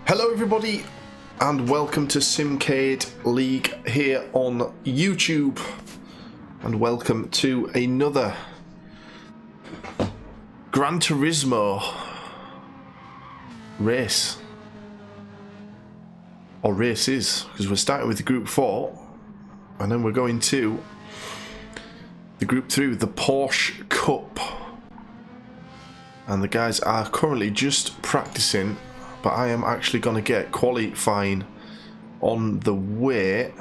Hello everybody and welcome to Simcade League here on YouTube, and welcome to another Gran Turismo race, or races, because we're starting with the Gr4 and then we're going to the Gr3, the Porsche Cup, and the guys are currently just practicing. But I am actually going to get qualifying on the way,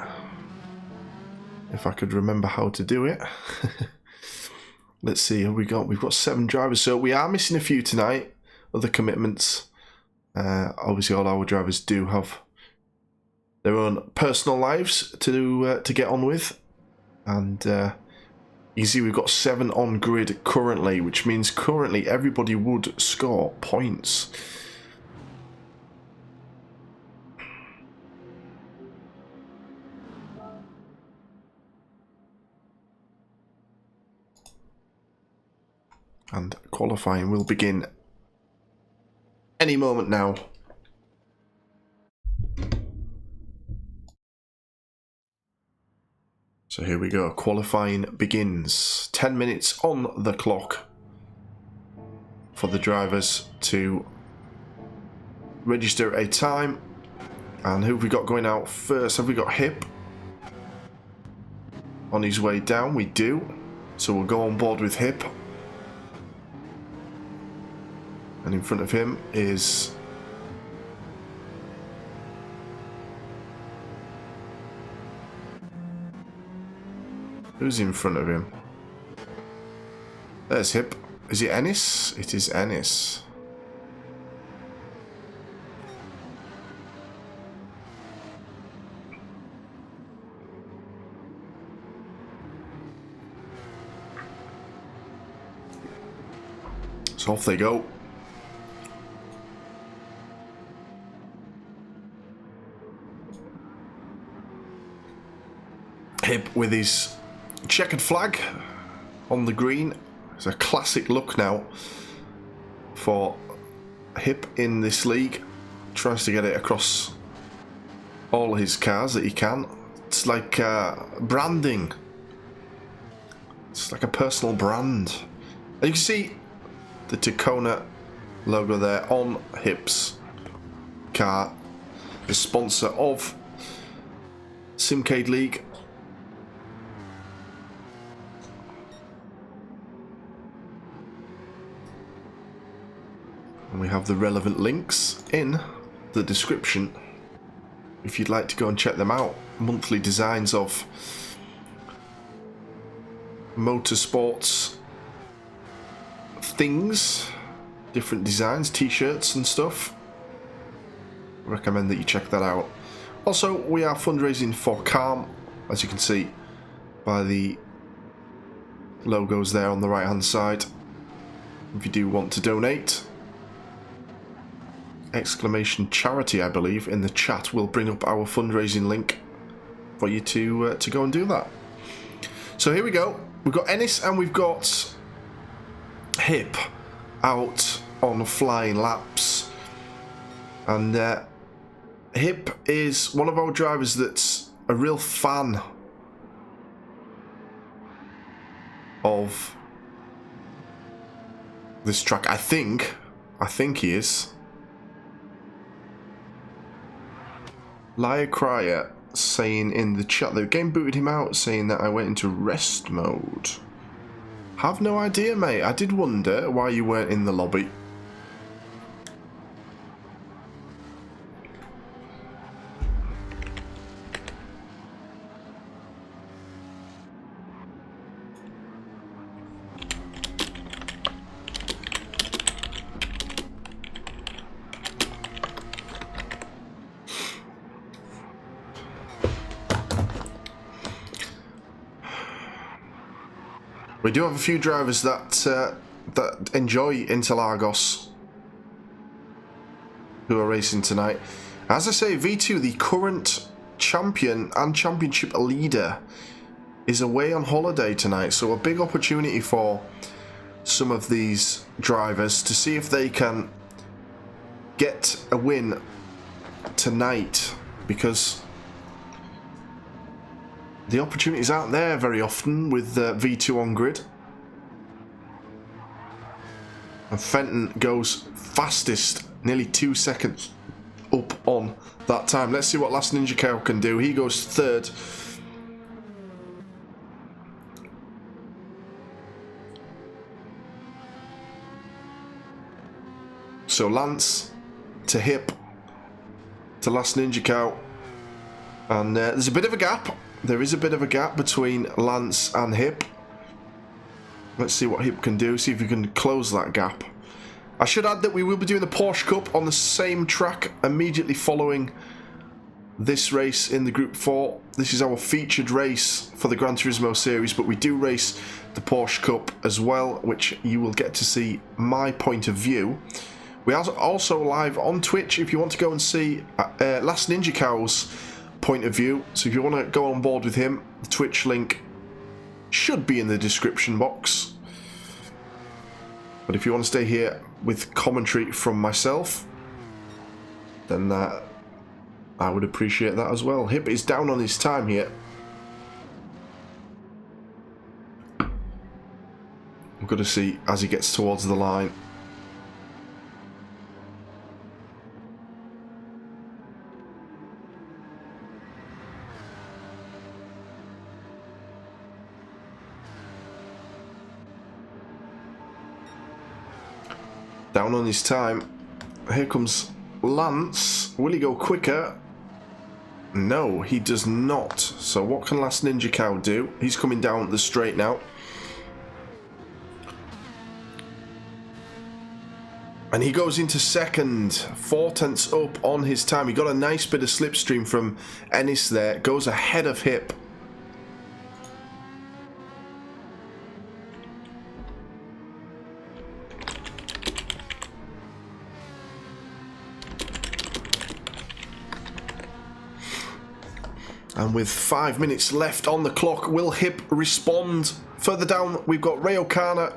if I could remember how to do it. Let's see, who we got? We've got 7 drivers, so we are missing a few tonight, other commitments. Obviously all our drivers do have their own personal lives to get on with, and you see we've got 7 on grid currently, which means currently everybody would score points. And qualifying will begin any moment now. So here we go, qualifying begins. 10 minutes on the clock for the drivers to register a time. And who have we got going out first? Have we got Hip on his way down? We do. So we'll go on board with Hip. And in front of him is who's in front of him? There's Hip. Is it Ennis? It is Ennis. So off they go. Hip with his checkered flag on the green. It's a classic look now for Hip in this league. Tries to get it across all his cars that he can. It's like branding. It's like a personal brand. And you can see the Takona logo there on Hip's car, the sponsor of Simcade League. And we have the relevant links in the description if you'd like to go and check them out. Monthly designs of motorsports things, different designs, t-shirts and stuff. I recommend that you check that out. Also, we are fundraising for Calm, as you can see by the logos there on the right hand side. If you do want to donate, exclamation charity, I believe, in the chat will bring up our fundraising link for you to go and do that. So here we go. We've got Ennis and we've got Hip out on flying laps, and Hip is one of our drivers that's a real fan of this track. I think he is. Liar Crier saying in the chat the game booted him out, saying that I went into rest mode. Have no idea, mate. I did wonder why you weren't in the lobby. We do have a few drivers that enjoy Interlagos who are racing tonight. As I say, V2, the current champion and championship leader, is away on holiday tonight, so a big opportunity for some of these drivers to see if they can get a win tonight, because the opportunities aren't there very often with V2 on grid. And Fenton goes fastest, nearly 2 seconds up on that time. Let's see what Last Ninja Cow can do. He goes third. So Lance to Hip to Last Ninja Cow. And there's a bit of a gap. There is a bit of a gap between Lance and Hip. Let's see what Hip can do, see if we can close that gap. I should add that we will be doing the Porsche Cup on the same track immediately following this race in the Group 4. This is our featured race for the Gran Turismo series, but we do race the Porsche Cup as well, which you will get to see my point of view. We are also live on Twitch if you want to go and see Last Ninja Cow's point of view. So if you want to go on board with him, the Twitch link should be in the description box. But if you want to stay here with commentary from myself, then I would appreciate that as well. Hip is down on his time here. We've got to see as he gets towards the line. Down on his time. Here comes Lance. Will he go quicker? No, he does not. So what can Last Ninja Cow do? He's coming down the straight now. And he goes into second. 4 tenths up on his time. He got a nice bit of slipstream from Ennis there. Goes ahead of Hip. And with 5 minutes left on the clock, will Hip respond? Further down, we've got Ray O'Connor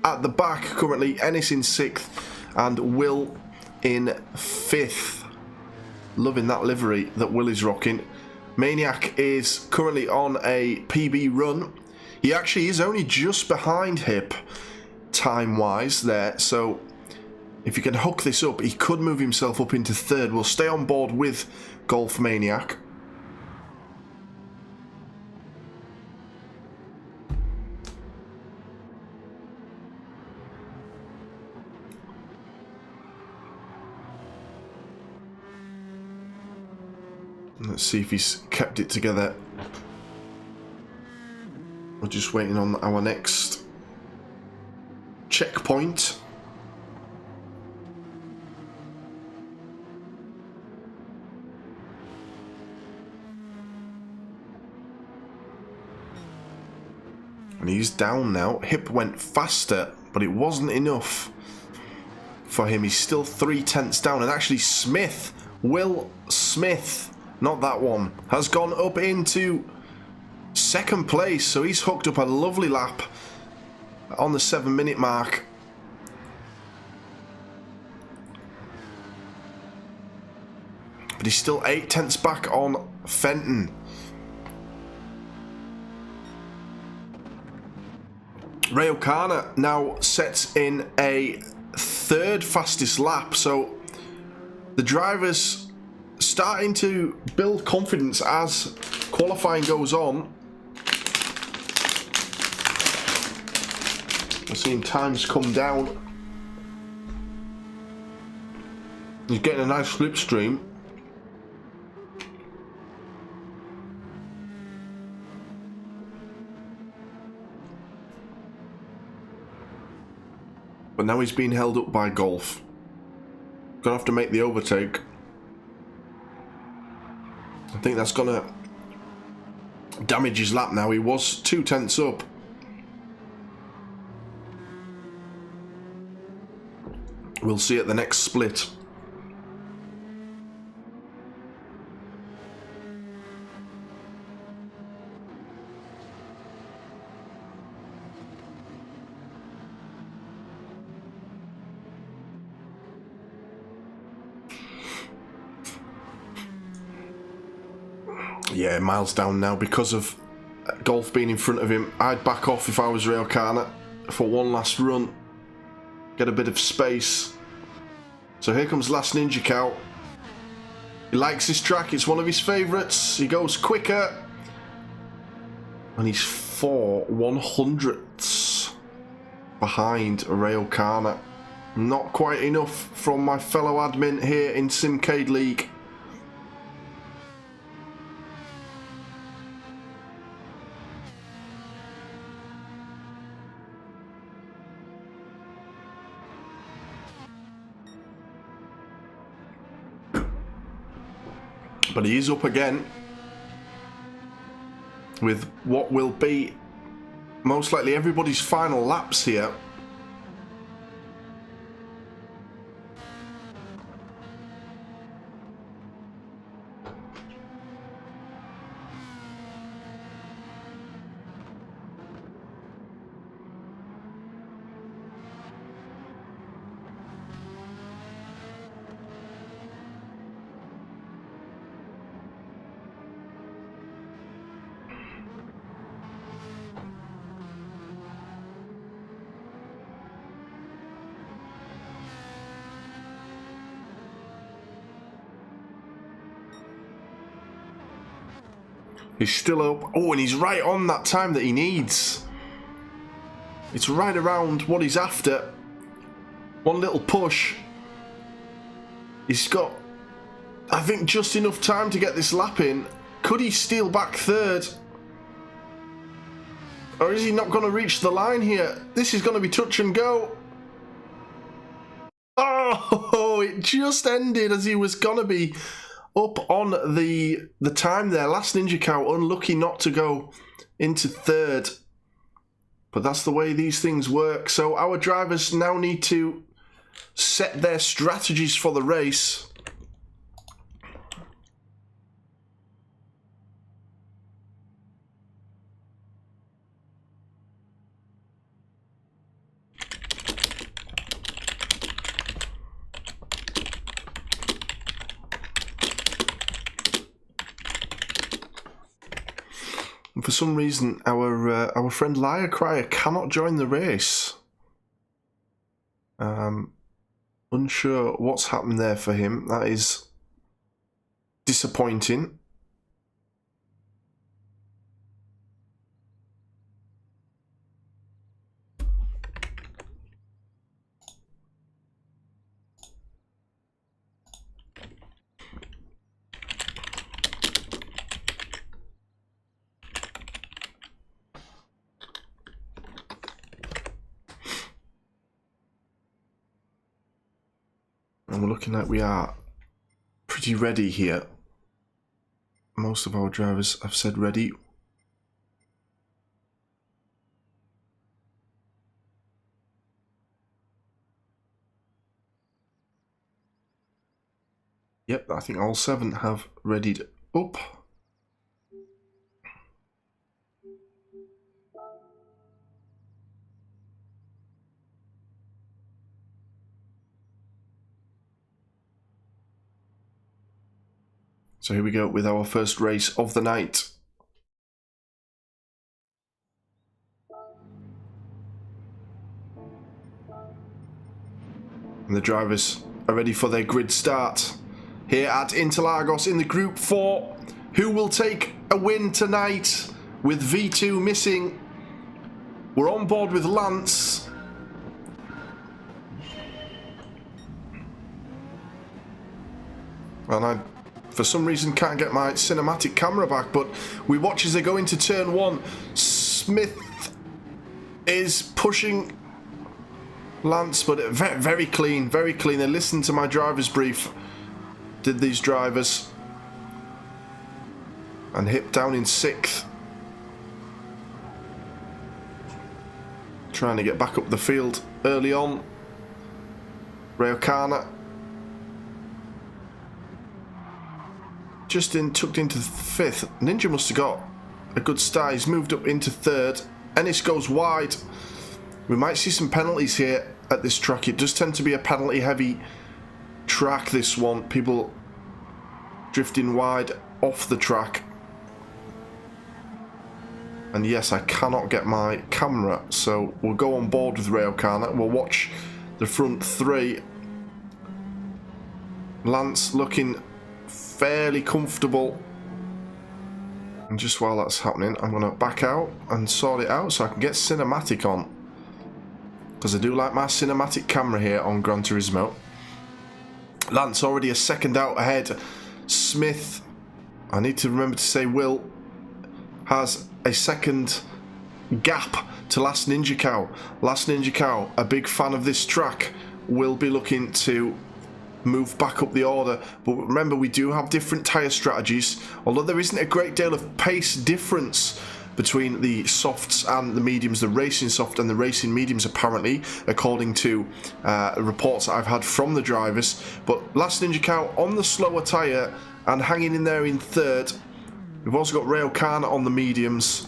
at the back currently, Ennis in 6th, and Will in 5th. Loving that livery that Will is rocking. Maniac is currently on a PB run. He actually is only just behind Hip, time-wise there, so if he can hook this up, he could move himself up into 3rd. We'll stay on board with Golf Maniac. Let's see if he's kept it together. We're just waiting on our next checkpoint. And he's down now. Hip went faster, but it wasn't enough for him. He's still 3 tenths down. And actually Smith, Will Smith, not that one, has gone up into 2nd place. So he's hooked up a lovely lap on the 7-minute mark. But he's still 8 tenths back on Fenton. Ray O'Connor now sets in a 3rd fastest lap. So the drivers starting to build confidence as qualifying goes on. We're seeing times come down. He's getting a nice slipstream. But now he's being held up by Golf. Gonna have to make the overtake. I think that's gonna damage his lap now. He was 2 tenths up. We'll see at the next split. Yeah, miles down now because of Golf being in front of him. I'd back off if I was Raikkonen for one last run. Get a bit of space. So here comes Last Ninja Cow. He likes this track. It's one of his favourites. He goes quicker. And he's 4/100ths behind Raikkonen. Not quite enough from my fellow admin here in Simcade League. But he is up again with what will be most likely everybody's final laps here. He's still up. Oh, and he's right on that time that he needs. It's right around what he's after. One little push. He's got, I think, just enough time to get this lap in. Could he steal back third? Or is he not going to reach the line here? This is going to be touch and go. Oh, it just ended as he was going to be up on the time there. Last Ninja Cow unlucky not to go into third. But that's the way these things work. So our drivers now need to set their strategies for the race. And for some reason, our friend Liar Crier cannot join the race. Unsure what's happened there for him. That is disappointing. And we're looking like we are pretty ready here. Most of our drivers have said ready. Yep, I think all 7 have readied up. So here we go with our first race of the night. And the drivers are ready for their grid start here at Interlagos in the Group 4. Who will take a win tonight with V2 missing? We're on board with Lance. And I, for some reason, can't get my cinematic camera back, but we watch as they go into turn 1. Smith is pushing Lance, but very clean, very clean. They listened to my driver's brief, did these drivers, and hit down in 6th. Trying to get back up the field early on. Raikkonen just tucked into 5th. Ninja must have got a good start. He's moved up into 3rd. Ennis goes wide. We might see some penalties here at this track. It does tend to be a penalty heavy track, this one. People drifting wide off the track. And yes, I cannot get my camera, so we'll go on board with Railcarna. We'll watch the front three. Lance looking fairly comfortable. And just while that's happening, I'm going to back out and sort it out so I can get cinematic on. Because I do like my cinematic camera here on Gran Turismo. Lance already a second out ahead. Smith, I need to remember to say Will, has a second gap to Last Ninja Cow. Last Ninja Cow, a big fan of this track, will be looking to move back up the order. But remember, we do have different tyre strategies. Although there isn't a great deal of pace difference between the softs and the mediums, the racing soft and the racing mediums apparently, according to reports that I've had from the drivers. But Last Ninja Cow on the slower tyre and hanging in there in third. We've also got Railcarna on the mediums,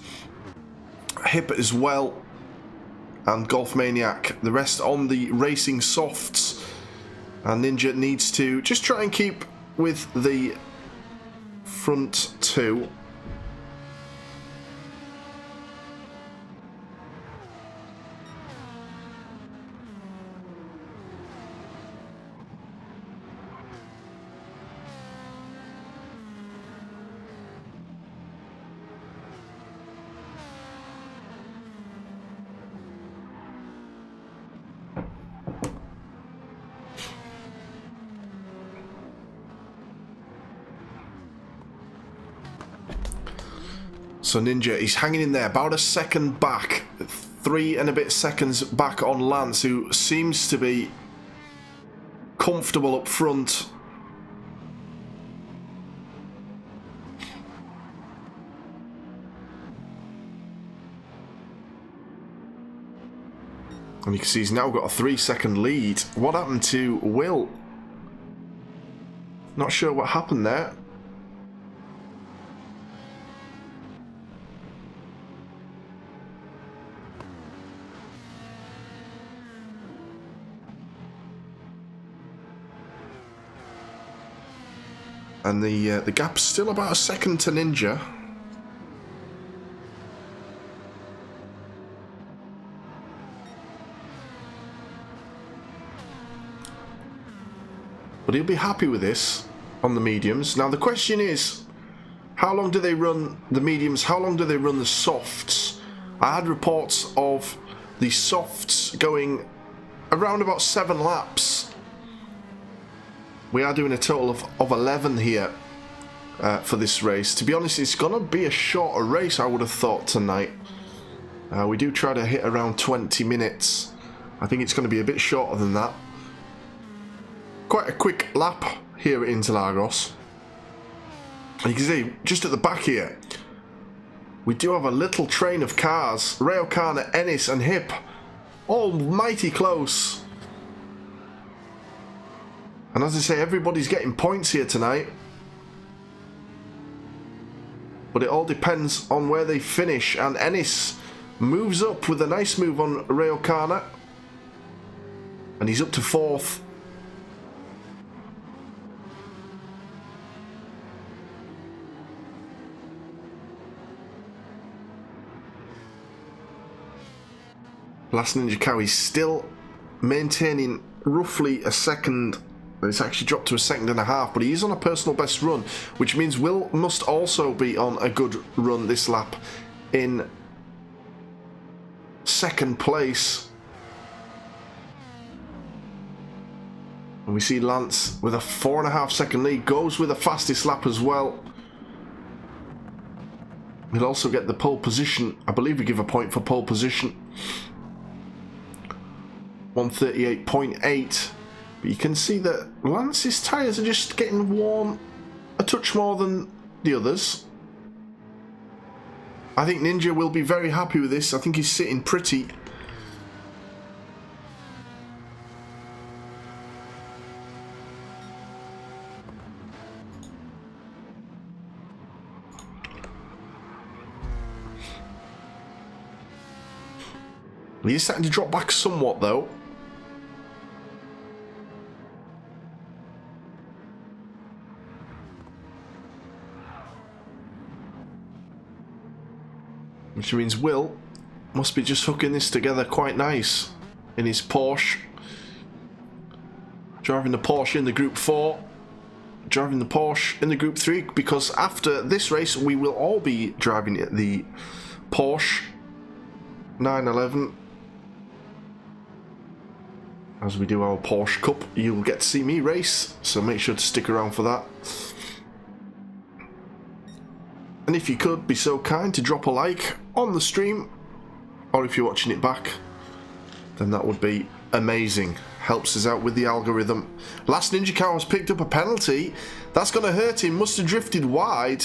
Hip as well, and Golf Maniac. The rest on the racing softs. And Ninja needs to just try and keep with the front two. So Ninja, he's hanging in there, about a second back, 3 and a bit seconds back on Lance, who seems to be comfortable up front. And you can see he's now got a 3-second lead. What happened to Will? Not sure what happened there. And the gap's still about a second to Ninja. But he'll be happy with this on the mediums. Now the question is, how long do they run the mediums? How long do they run the softs? I had reports of the softs going around about 7 laps. We are doing a total of 11 here for this race. To be honest, it's going to be a shorter race, I would have thought, tonight. We do try to hit around 20 minutes. I think it's going to be a bit shorter than that. Quite a quick lap here at Interlagos. And you can see, just at the back here, we do have a little train of cars. Railcarna, Ennis and Hip, all mighty close. And as I say, everybody's getting points here tonight. But it all depends on where they finish. And Ennis moves up with a nice move on Railcarna. And he's up to 4th. Last Ninja Cow is still maintaining roughly a second. It's actually dropped to a 1.5 seconds, but he is on a personal best run, which means Will must also be on a good run this lap in 2nd place. And we see Lance with a 4.5 second lead, goes with the fastest lap as well. He'll also get the pole position. I believe we give a point for pole position. 138.8. But you can see that Lance's tyres are just getting worn a touch more than the others. I think Ninja will be very happy with this. I think he's sitting pretty. He's starting to drop back somewhat though. which means Will must be just hooking this together quite nice in his Porsche. Driving the Porsche in the Group 4, driving the Porsche in the Group 3, because after this race we will all be driving the Porsche 911. As we do our Porsche Cup, you'll get to see me race, so make sure to stick around for that. And if you could be so kind to drop a like on the stream, or if you're watching it back, then that would be amazing. Helps us out with the algorithm. Last Ninja Cow has picked up a penalty. That's going to hurt him. Must have drifted wide.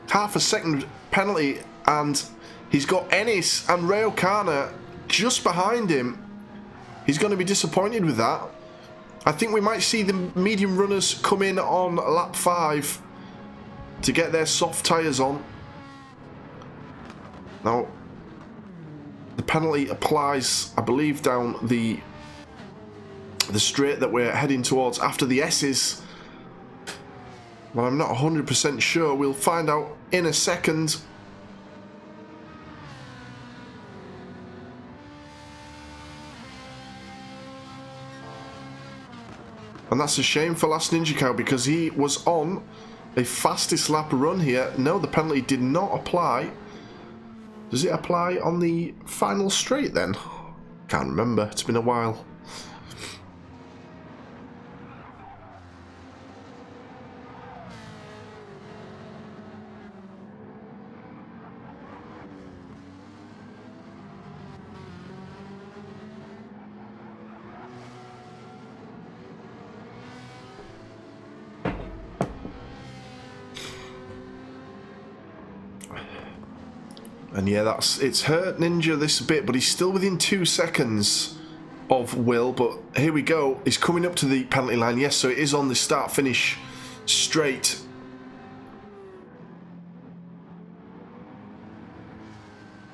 Half a second penalty, and he's got Ennis and Rayo just behind him. He's going to be disappointed with that. I think we might see the medium runners come in on lap 5 to get their soft tyres on. Now, the penalty applies, I believe, down the straight that we're heading towards after the S's. But I'm not 100% sure. We'll find out in a second. And that's a shame for Last Ninja Cow, because he was on a fastest lap run here. No, the penalty did not apply. Does it apply on the final straight then? Can't remember. It's been a while. And yeah, it's hurt Ninja this a bit, but he's still within 2 seconds of Will. But here we go. He's coming up to the penalty line. Yes, so it is on the start-finish straight.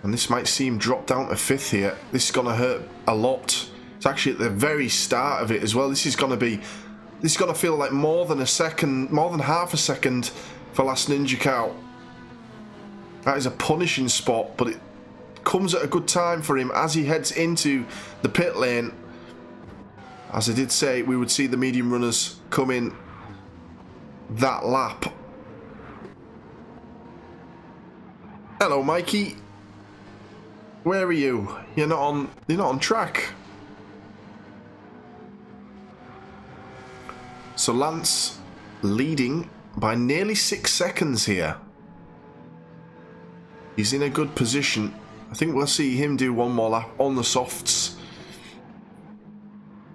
And this might see him drop down to 5th here. This is going to hurt a lot. It's actually at the very start of it as well. This is going to feel like more than half a second for Last Ninja Cow. That is a punishing spot, but it comes at a good time for him as he heads into the pit lane. As I did say, we would see the medium runners come in that lap. Hello, Mikey. Where are you? You're not on track. So Lance leading by nearly 6 seconds here. He's in a good position. I think we'll see him do one more lap on the softs.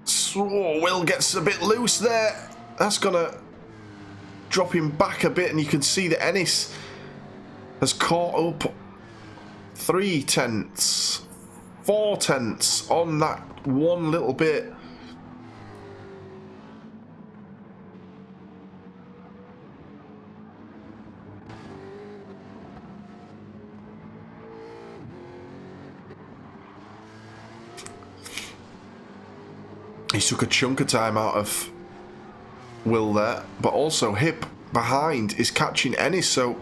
So Will gets a bit loose there. That's going to drop him back a bit, and you can see that Ennis has caught up 3 tenths, 4 tenths on that one little bit. He took a chunk of time out of Will there, but also Hip behind is catching Ennis, so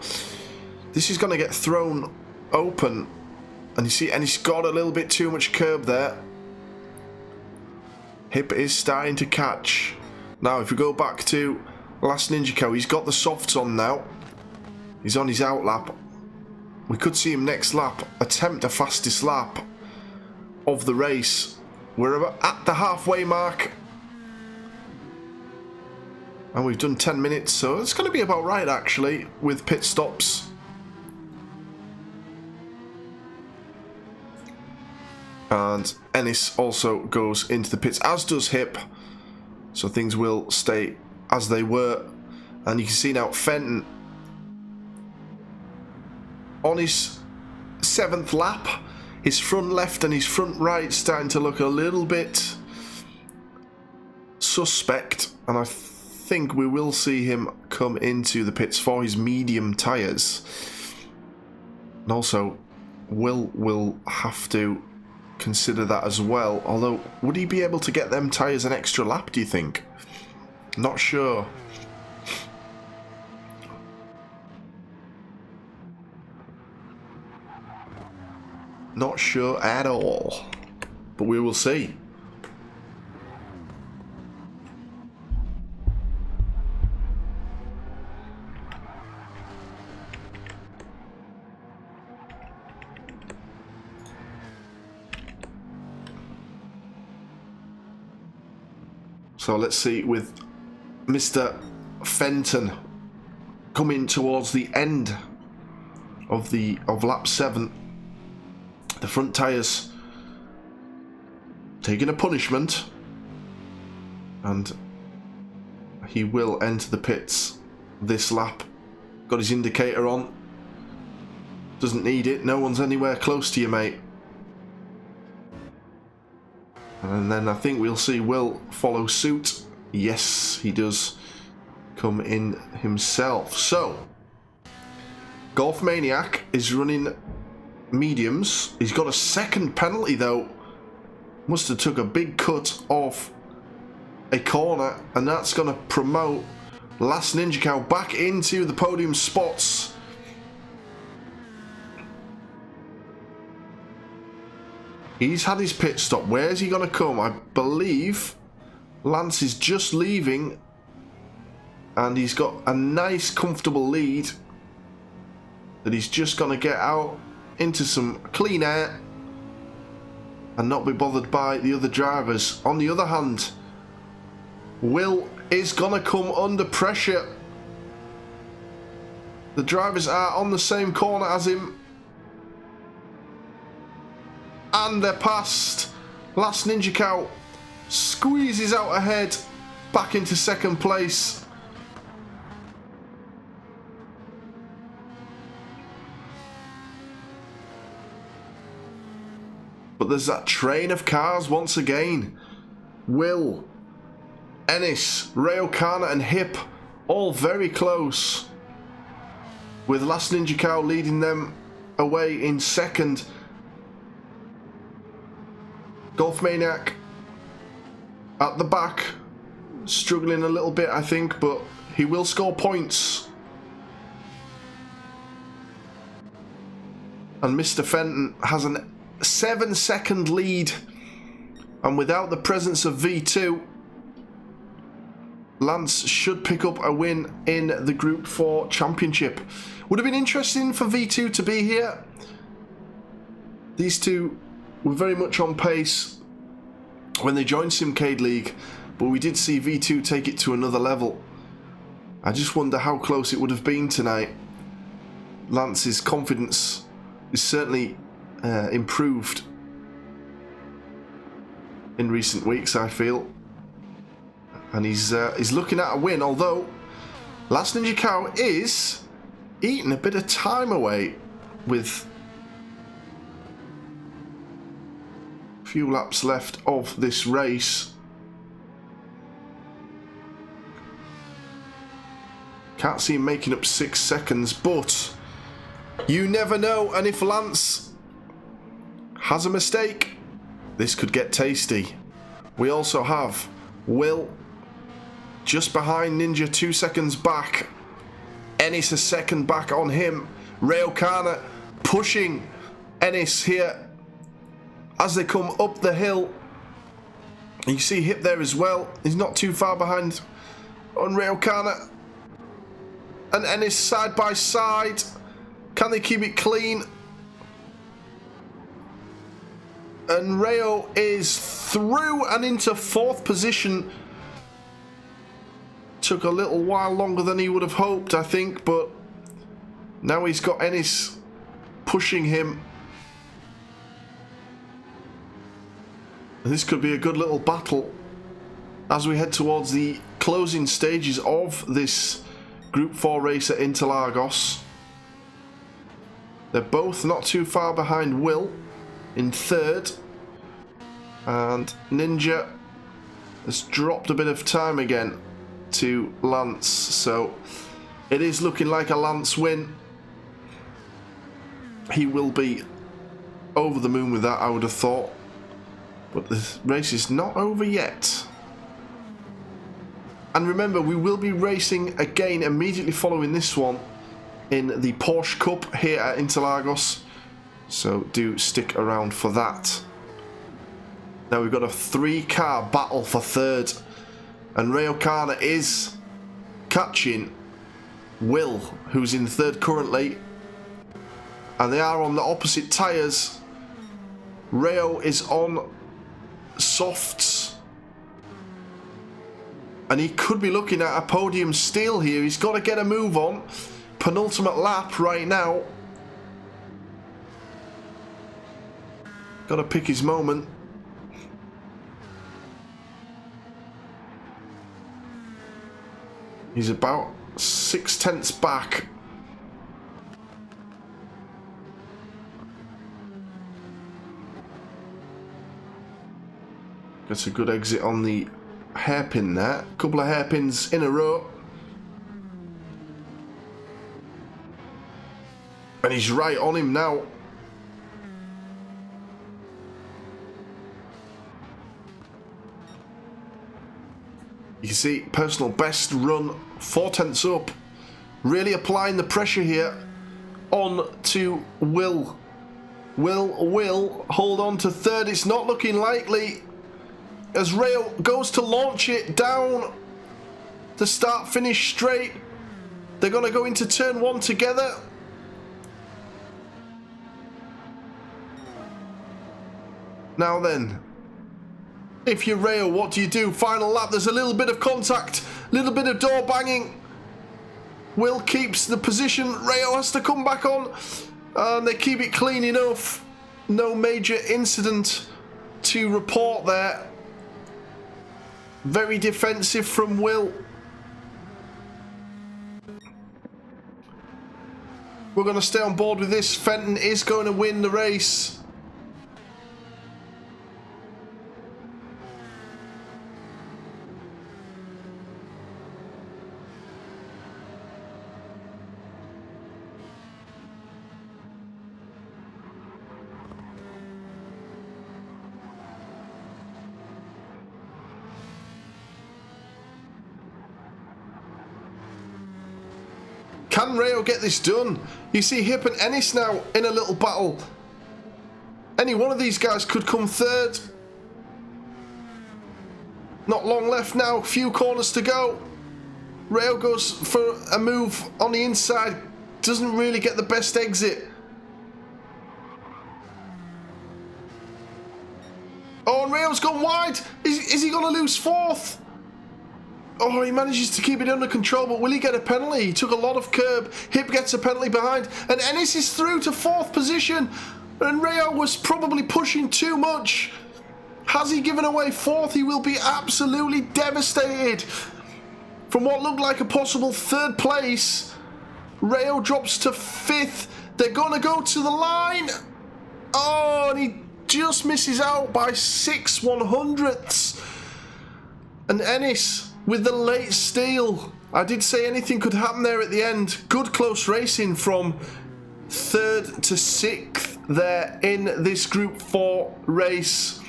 this is going to get thrown open. And you see Ennis got a little bit too much curb there. Hip is starting to catch. Now, if we go back to Last Ninja Cow, he's got the softs on now. He's on his out lap. We could see him next lap attempt a fastest lap of the race. We're at the halfway mark. And we've done 10 minutes, so it's going to be about right, actually, with pit stops. And Ennis also goes into the pits, as does Hip. So things will stay as they were. And you can see now Fenton on his 7th lap. His front left and his front right starting to look a little bit suspect. And I think we will see him come into the pits for his medium tyres. And also, will have to consider that as well. Although, would he be able to get them tyres an extra lap, do you think? Not sure. Not sure at all. But we will see. So let's see, with Mr. Fenton coming towards the end of lap 7, the front tyres taking a punishment, and he will enter the pits this lap. Got his indicator on, doesn't need it, no one's anywhere close to you, mate. And then I think we'll see Will follow suit. Yes, he does come in himself. So, Golf Maniac is running mediums. He's got a second penalty though. Must have took a big cut off a corner, and that's going to promote Last Ninja Cow back into the podium spots. He's had his pit stop. Where's he going to come? I believe Lance is just leaving, and he's got a nice comfortable lead that he's just going to get out into some clean air and not be bothered by the other drivers. On the other hand, Will is going to come under pressure. The drivers are on the same corner as him, and they're past. Last Ninja Cow squeezes out ahead, back into second place. But there's that train of cars once again. Will, Ennis, Rayo Kana and Hip all very close, with Last Ninja Cow leading them away in second. Golf Maniac at the back, struggling a little bit I think, but he will score points. And Mr. Fenton has a 7-second lead, and without the presence of V2, Lance should pick up a win in the Group 4 Championship. Would have been interesting for V2 to be here. These two were very much on pace when they joined Simcade League, but we did see V2 take it to another level. I just wonder how close it would have been tonight. Lance's confidence is certainly improved in recent weeks, I feel, and he's looking at a win, although Last Ninja Cow is eating a bit of time away with a few laps left of this race. Can't see him making up 6 seconds, but you never know, and if Lance has a mistake, this could get tasty. We also have Will just behind Ninja, 2 seconds back. Ennis a second back on him. Rayo Kana pushing Ennis here as they come up the hill. And you see Hip there as well. He's not too far behind on Rayo Kana and Ennis side by side. Can they keep it clean? And Rayo is through and into 4th position. Took a little while longer than he would have hoped, I think, but now he's got Ennis pushing him. This could be a good little battle as we head towards the closing stages of this Group 4 race at Interlagos. They're both not too far behind Will in 3rd, and Ninja has dropped a bit of time again to Lance, so it is looking like a Lance win. He will be over the moon with that, I would have thought, but the race is not over yet. And remember, we will be racing again immediately following this one in the Porsche Cup here at Interlagos. So do stick around for that. Now we've got a 3-car battle for third. And Ray O'Connor is catching Will, who's in third currently. And they are on the opposite tyres. Rayo is on softs. And he could be looking at a podium steal here. He's got to get a move on. Penultimate lap right now. Got to pick his moment. He's about 6/10 back. Gets a good exit on the hairpin there. A couple of hairpins in a row. And he's right on him now. You can see personal best run, 4/10 up. Really applying the pressure here on to Will. Will hold on to third. It's not looking likely as Rayo goes to launch it down the start-finish straight. They're going to go into turn 1 together. Now then, if you're Rayo, what do you do? Final lap, there's a little bit of contact, a little bit of door banging. Will keeps the position, Rayo has to come back on, and they keep it clean enough. No major incident to report there. Very defensive from Will. We're going to stay on board with this. Fenton is going to win the race. Can Rayo get this done? You see Hip and Ennis now in a little battle. Any one of these guys could come third. Not long left now, few corners to go. Rayo goes for a move on the inside. Doesn't really get the best exit. Oh, and Rayo's gone wide. Is he going to lose fourth? Oh, he manages to keep it under control, but will he get a penalty? He took a lot of curb. Hip gets a penalty behind, and Ennis is through to fourth position. And Rayo was probably pushing too much. Has he given away fourth? He will be absolutely devastated. From what looked like a possible third place, Rayo drops to fifth. They're going to go to the line. Oh, and he just misses out by 6/100ths. And Ennis with the late steal. I did say anything could happen there at the end. Good close racing from third to sixth there in this Group 4 race.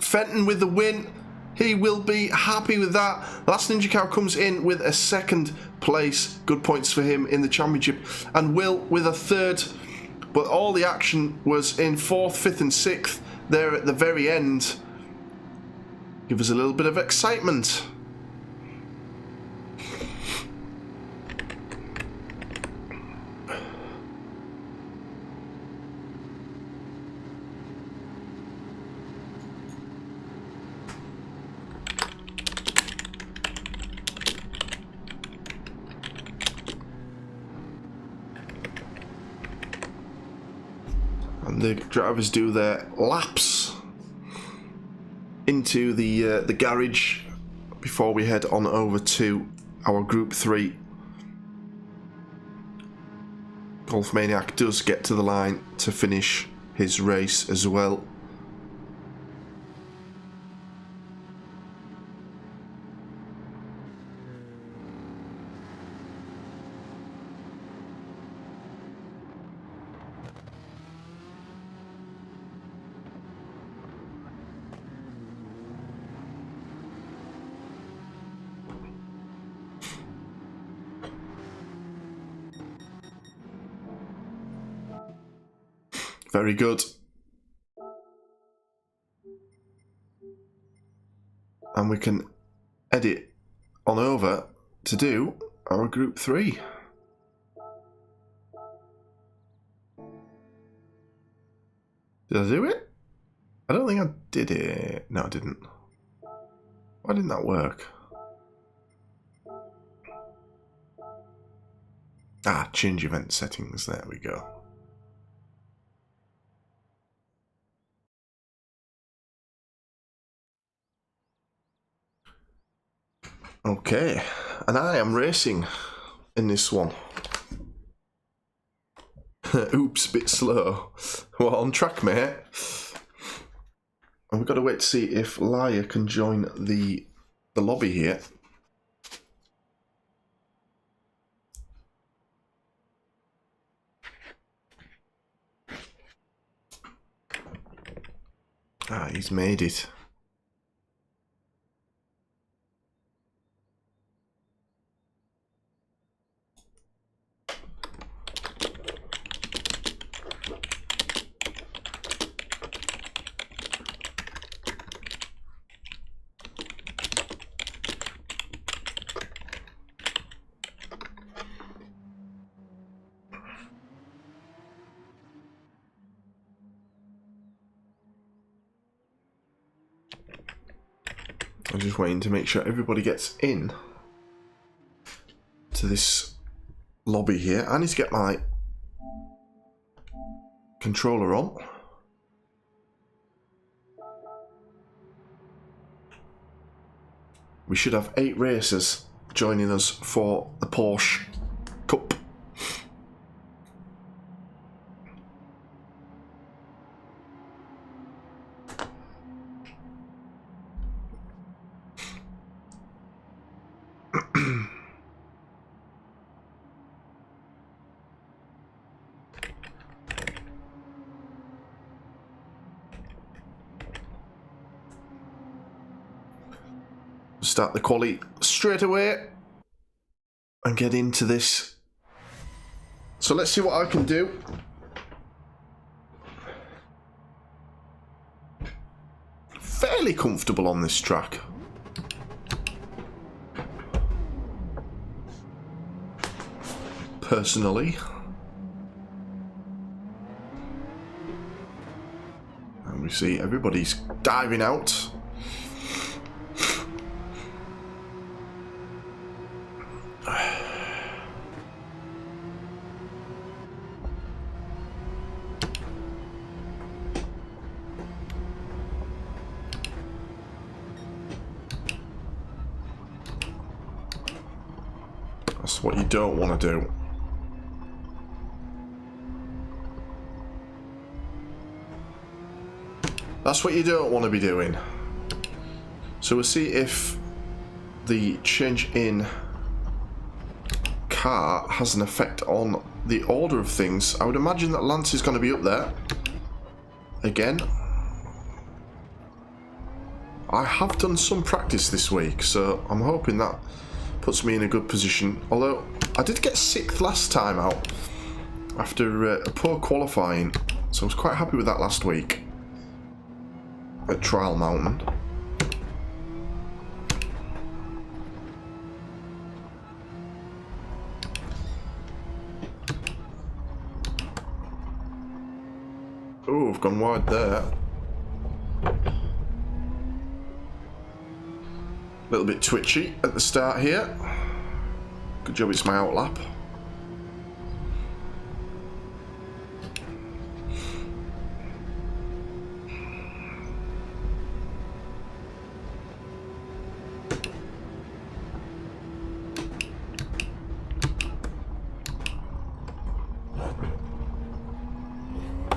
Fenton with the win. He will be happy with that. Last Ninja Cow comes in with a second place. Good points for him in the championship. And Will with a third. But all the action was in fourth, fifth and sixth there at the very end. Give us a little bit of excitement. And the drivers do their laps into the garage before we head on over to our Group 3. Golf Maniac does get to the line to finish his race as well. Very good. And we can edit on over to do our Group 3. Did I do it? I don't think I did it. No, I didn't. Why didn't that work? Ah, change event settings. There we go. Okay, and I am racing in this one. Oops, bit slow. Well, on track, mate. And we've got to wait to see if Laia can join the lobby here. Ah, he's made it. I'm just waiting to make sure everybody gets in to this lobby here. I need to get my controller on. We should have 8 racers joining us for the Porsche Cup. Start the quali straight away and get into this. So let's see what I can do. Fairly comfortable on this track. Personally. And we see everybody's diving out. That's what you don't want to do. That's what you don't want to be doing. So we'll see if the change in car has an effect on the order of things. I would imagine that Lance is going to be up there again. I have done some practice this week, so I'm hoping that puts me in a good position. Although I did get 6th last time out after a poor qualifying, so I was quite happy with that last week at Trial Mountain. Oh, I've gone wide there. A little bit twitchy at the start here. Good job it's my outlap.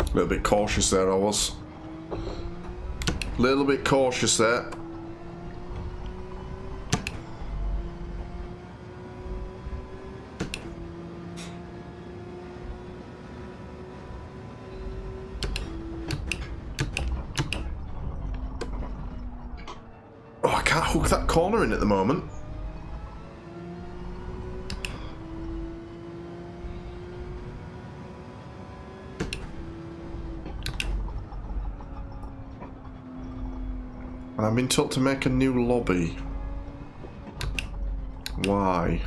A little bit cautious there, I was. A little bit cautious there. Oh, I can't hook that corner in at the moment. And I've been told to make a new lobby. Why?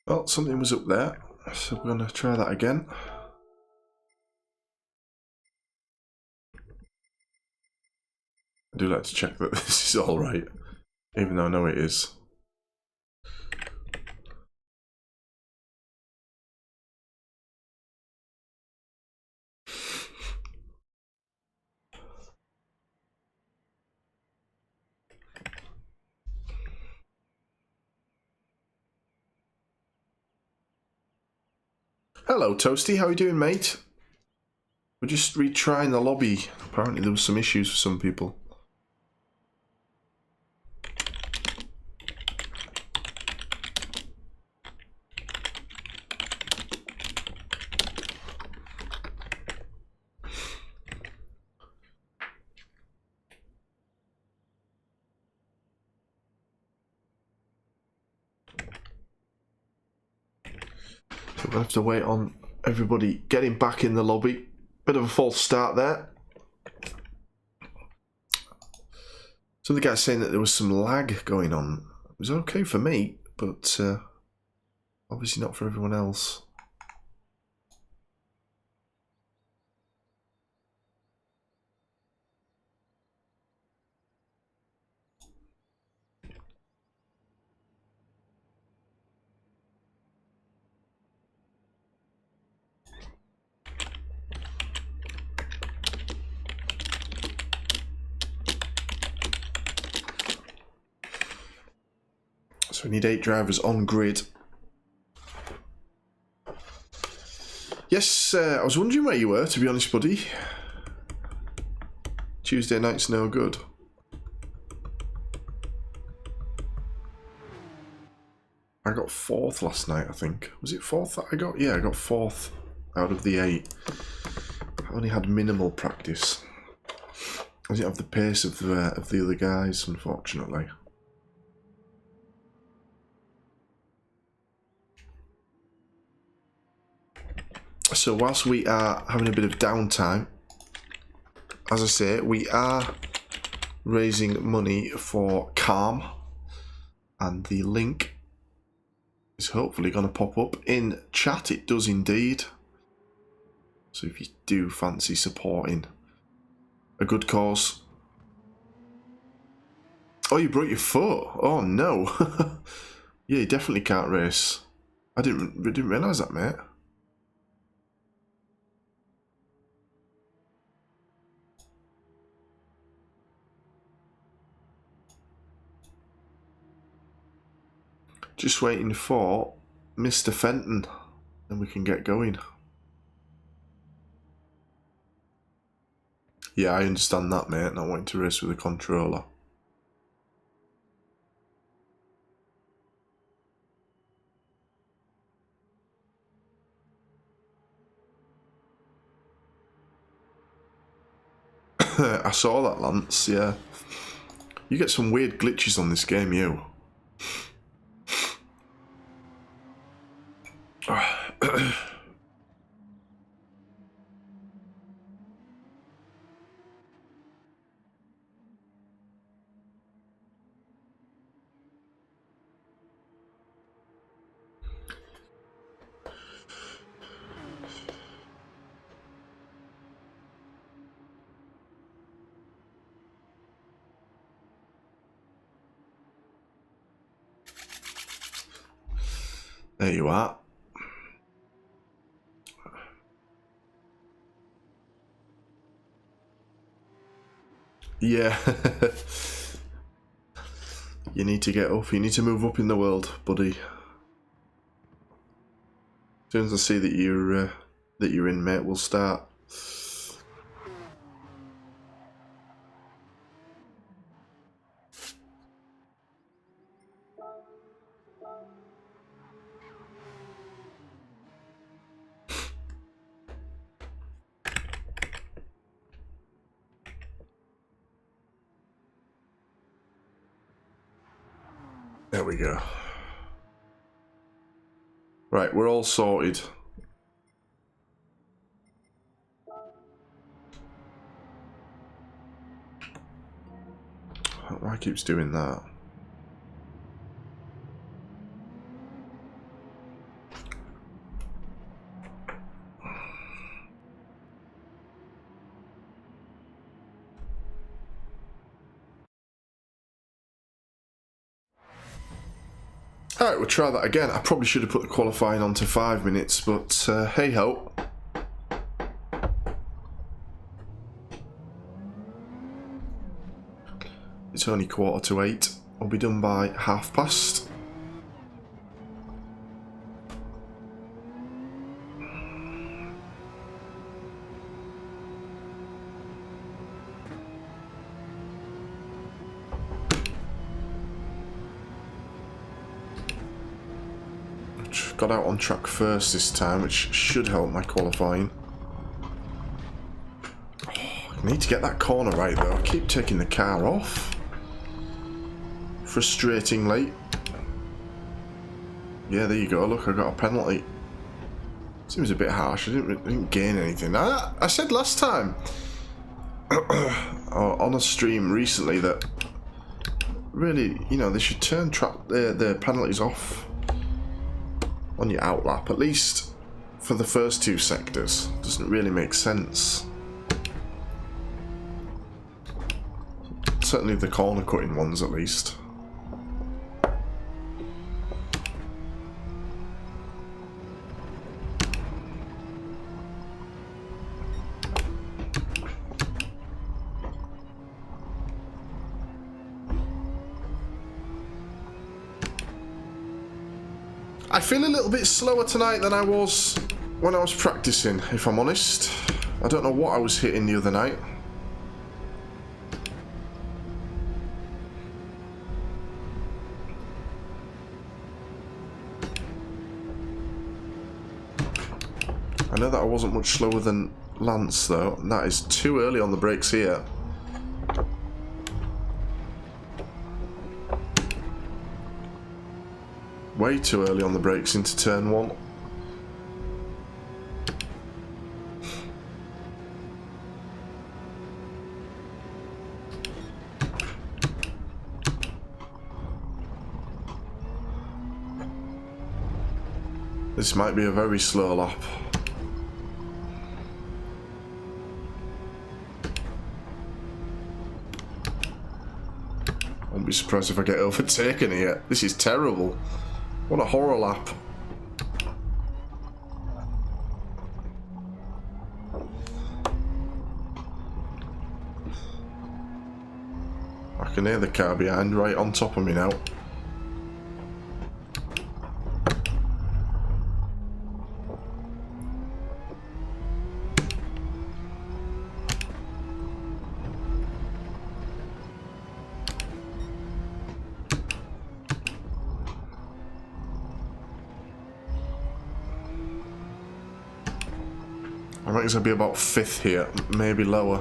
Well, something was up there, so we're going to try that again. I do like to check that this is all right, even though I know it is. Hello, Toasty. How are you doing, mate? We're just retrying the lobby. Apparently there was some issues for some people. So we'll have to wait on everybody getting back in the lobby. Bit of a false start there. Some of the guys saying that there was some lag going on. It was okay for me, but obviously not for everyone else. So we need 8 drivers on grid. Yes, I was wondering where you were, to be honest, buddy. Tuesday night's no good. I got 4th last night, I think. Was it 4th that I got? Yeah, I got 4th out of the 8. I only had minimal practice. I didn't have the pace of the other guys, unfortunately. So whilst we are having a bit of downtime, as I say, we are raising money for Calm, and the link is hopefully going to pop up in chat. It does indeed. So if you do fancy supporting a good cause. Oh, you broke your foot? Oh no. Yeah, you definitely can't race. I didn't realise that, mate. Just waiting for Mr. Fenton, then we can get going. Yeah, I understand that, mate, not wanting to race with a controller. I saw that, Lance, yeah. You get some weird glitches on this game, you. There you are. Yeah. You need to get up. You need to move up in the world, buddy. As soon as I see that you're in, mate, we'll start. There we go. Right, we're all sorted. Why keeps doing that? Alright, we'll try that again. I probably should have put the qualifying on to 5 minutes, but hey ho. It's only 7:45. We'll be done by past. Got out on track first this time, which should help my qualifying. Oh, I need to get that corner right though. I keep taking the car off. Frustratingly. Yeah, there you go. Look, I got a penalty. Seems a bit harsh. I didn't gain anything. I said last time on a stream recently that really, you know, they should turn the penalties off on your outlap, at least for the first 2 sectors. Doesn't really make sense. Certainly the corner cutting ones, at least. I feel a little bit slower tonight than I was when I was practicing, if I'm honest. I don't know what I was hitting the other night. I know that I wasn't much slower than Lance though, and that is too early on the brakes here. Way too early on the brakes into turn 1. This might be a very slow lap. I won't be surprised if I get overtaken here. This is terrible. What a horror lap. I can hear the car behind right on top of me now. I reckon it's going to be about 5th here, maybe lower.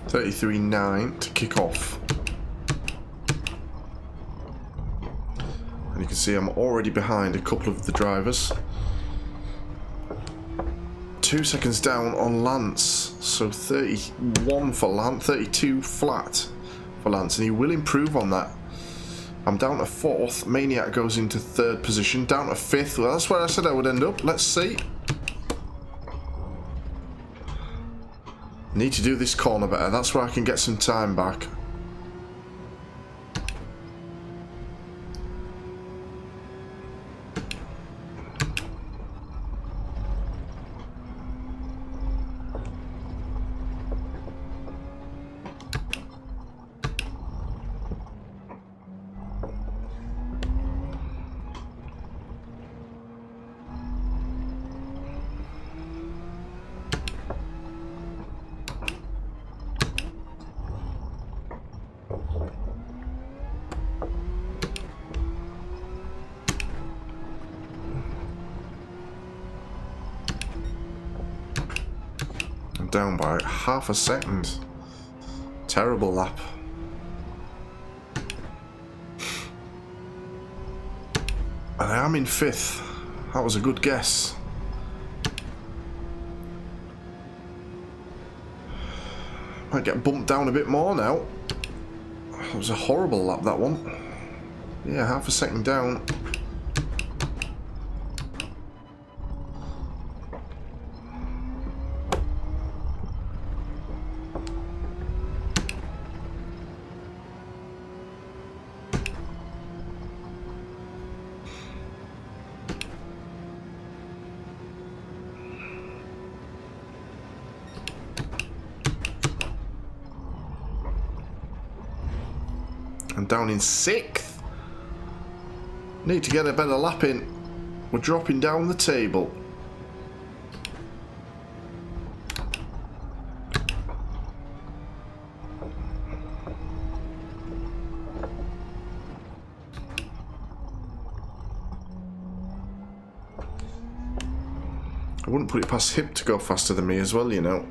.33.9 to kick off. And you can see I'm already behind a couple of the drivers. 2 seconds down on Lance, so 31 for Lance, 32 flat for Lance, and he will improve on that. I'm down to 4th, Maniac goes into 3rd position, down to 5th, well that's where I said I would end up, let's see. Need to do this corner better, that's where I can get some time back. down by half a second. Terrible lap. And I am in 5th. That was a good guess. Might get bumped down a bit more now. That was a horrible lap, that one. Yeah, half a second down. I'm down in 6th. Need to get a better lap in. We're dropping down the table. I wouldn't put it past him to go faster than me as well, you know.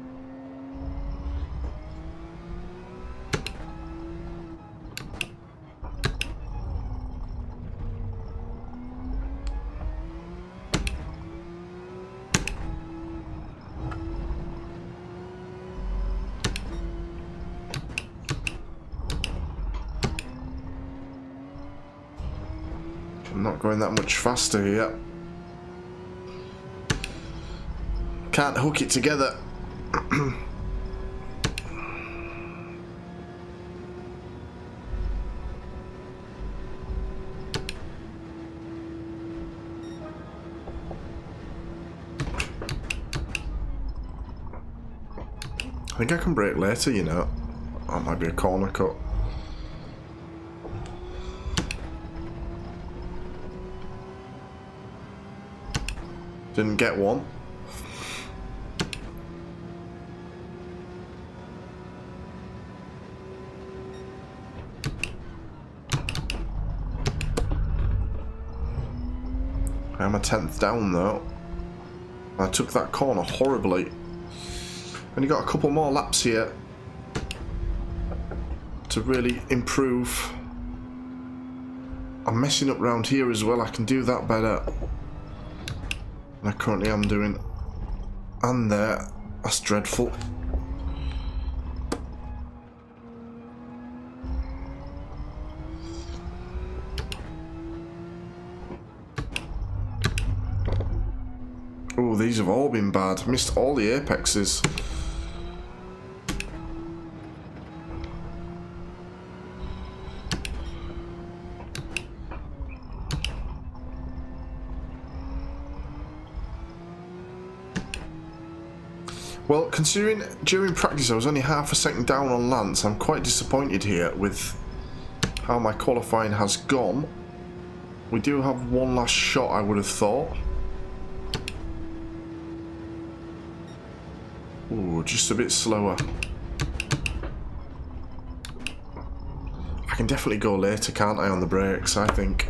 I'm not going that much faster here. Can't hook it together. I think I can brake later, you know. That might be a corner cut. Didn't get one. I'm a 10th down though. I took that corner horribly. Only got a couple more laps here to really improve. I'm messing up round here as well. I can do that better than I currently am doing. And there. That's dreadful. Oh, these have all been bad. Missed all the apexes. Well, considering during practice I was only half a second down on Lance, I'm quite disappointed here with how my qualifying has gone. We do have one last shot, I would have thought. Ooh, just a bit slower. I can definitely go later, can't I, on the brakes, I think.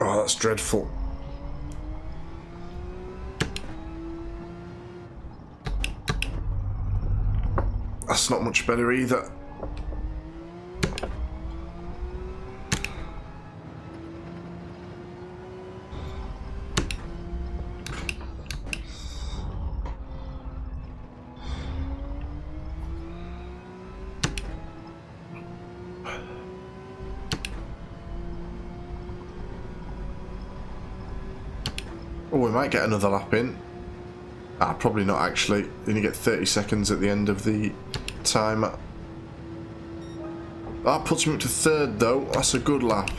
Oh, that's dreadful. That's not much better either. Oh, we might get another lap in. Ah, probably not actually. You only get 30 seconds at the end of the time. That puts me up to third though. That's a good lap.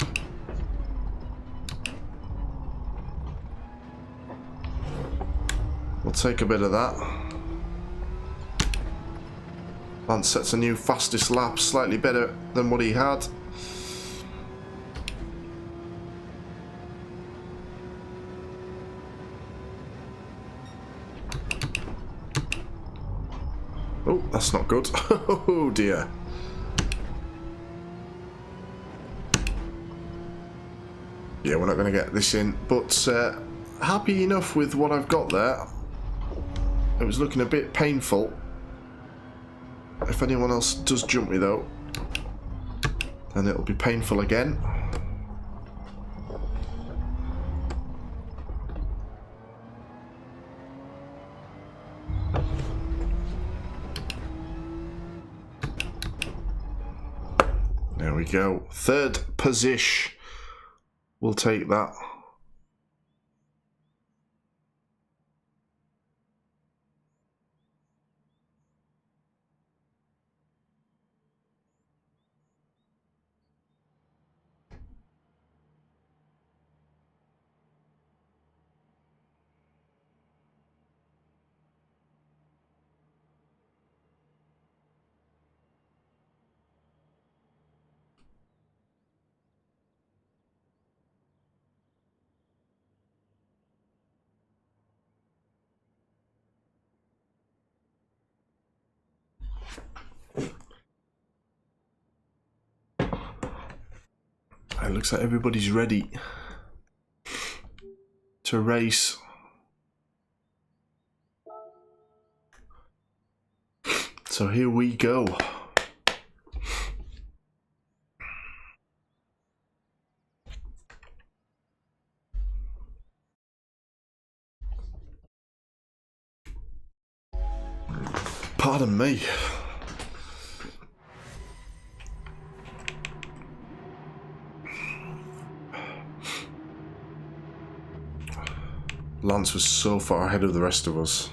We'll take a bit of that. Lance sets a new fastest lap, slightly better than what he had. Oh, that's not good. Oh dear. Yeah, we're not going to get this in, but happy enough with what I've got there. It was looking a bit painful. If anyone else does jump me though, then it'll be painful again. There we go. Third position. We'll take that. It looks like everybody's ready to race. So here we go. Pardon me. Lance was so far ahead of the rest of us.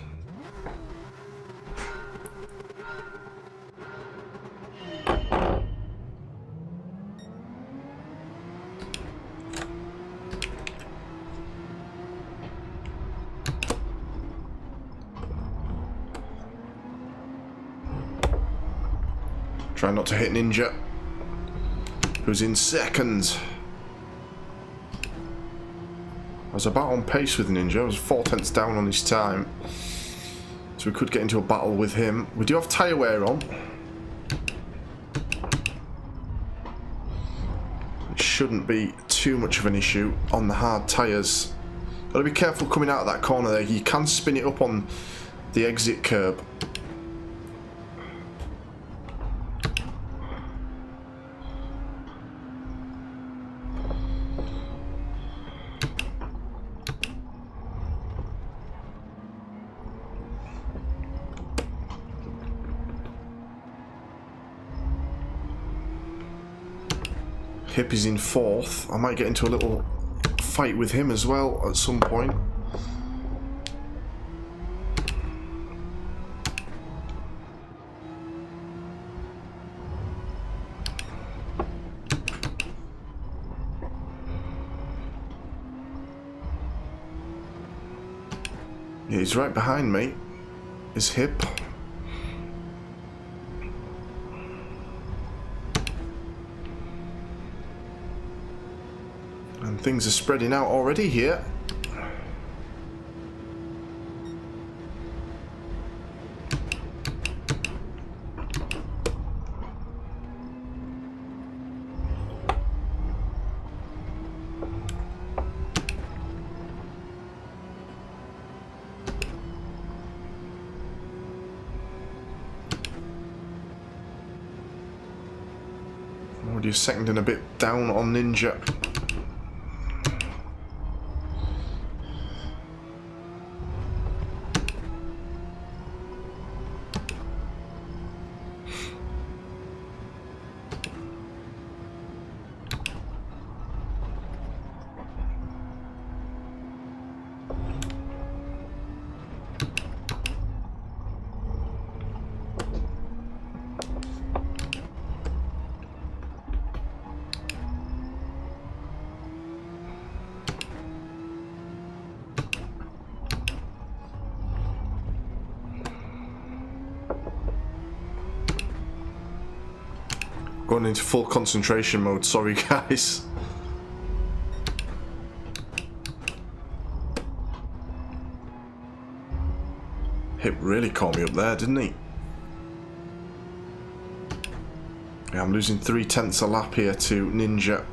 Try not to hit Ninja, who's in second. I was about on pace with Ninja. I was 4 tenths down on his time, so we could get into a battle with him. We do have tyre wear on. It shouldn't be too much of an issue on the hard tyres. Got to be careful coming out of that corner there. You can spin it up on the exit curb. Hip is in fourth. I might get into a little fight with him as well at some point. Yeah, he's right behind me. His Hip. And things are spreading out already here. Already a second and a bit down on Ninja. Going into full concentration mode, sorry guys. Hip really caught me up there, didn't he? Yeah, I'm losing 3/10 a lap here to Ninja.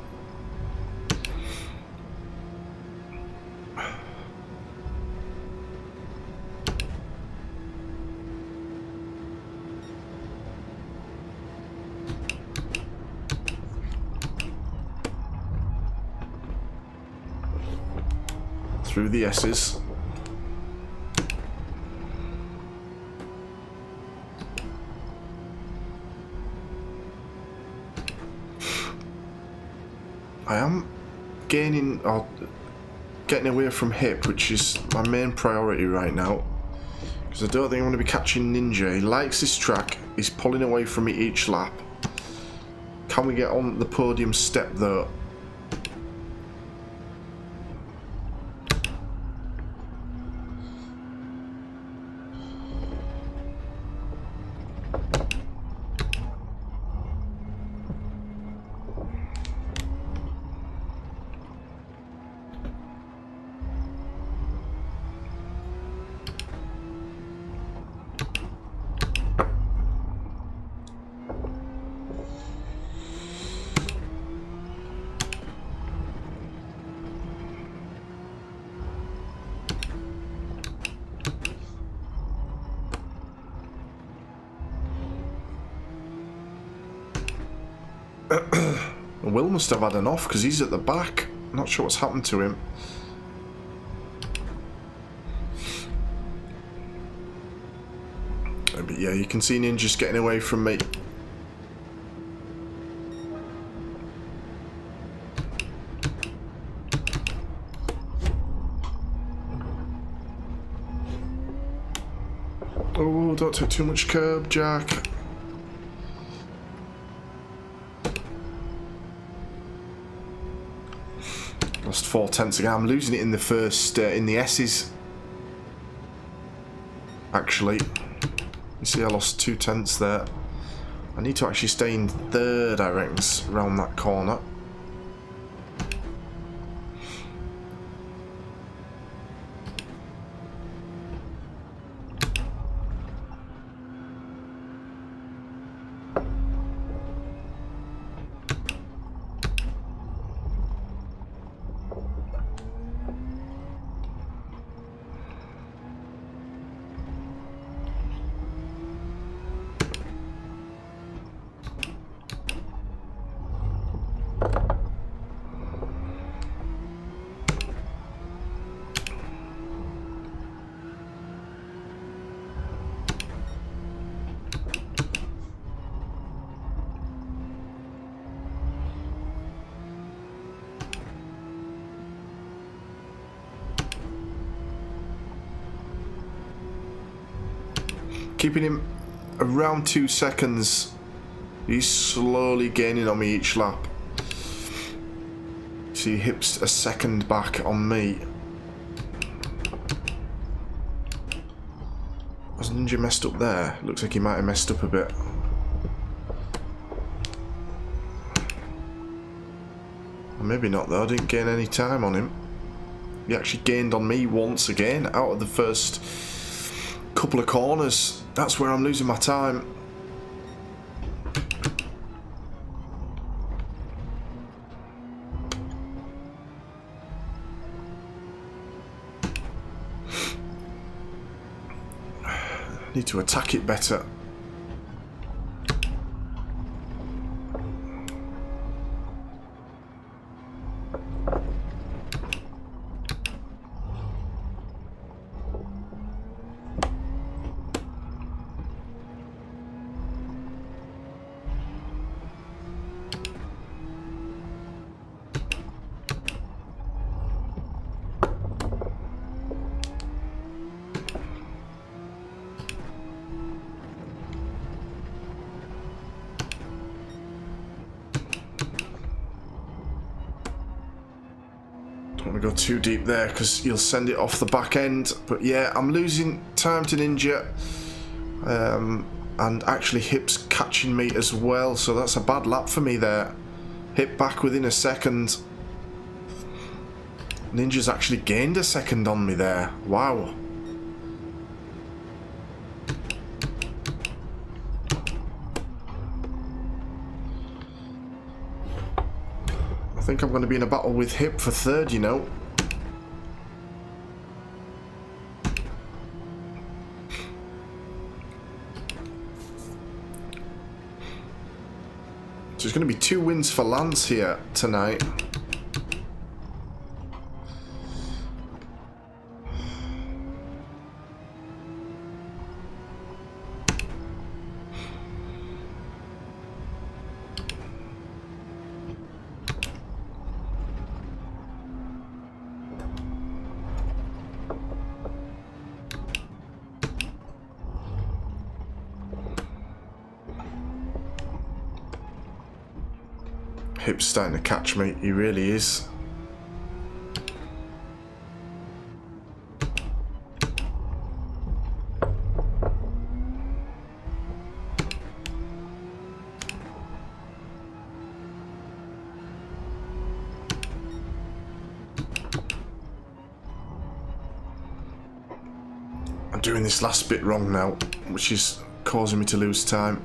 Through the S's. I am gaining or getting away from Hip, which is my main priority right now, because I don't think I'm going to be catching Ninja. He likes this track. He's pulling away from me each lap. Can we get on the podium step though? Will must have had an off because he's at the back. Not sure what's happened to him. But yeah, you can see Ninja's getting away from me. Oh, don't take too much curb, Jack. Lost 4/10 again. I'm losing it in the first, in the S's. Actually, you see, I lost 2/10 there. I need to actually stay in third, I reckon, around that corner. Keeping him around 2 seconds. He's slowly gaining on me each lap. See, Hip's a second back on me. Was Ninja messed up there? Looks like he might have messed up a bit. Or maybe not though, I didn't gain any time on him. He actually gained on me once again out of the first couple of corners. That's where I'm losing my time. Need to attack it better. Don't want to go too deep there because you'll send it off the back end. But yeah, I'm losing time to Ninja. And actually Hip's catching me as well, so that's a bad lap for me there. Hip back within a second. Ninja's actually gained a second on me there. Wow. I think I'm going to be in a battle with Hip for third, you know. So there's going to be 2 wins for Lance here tonight. Hip's starting to catch me, he really is. I'm doing this last bit wrong now, which is causing me to lose time.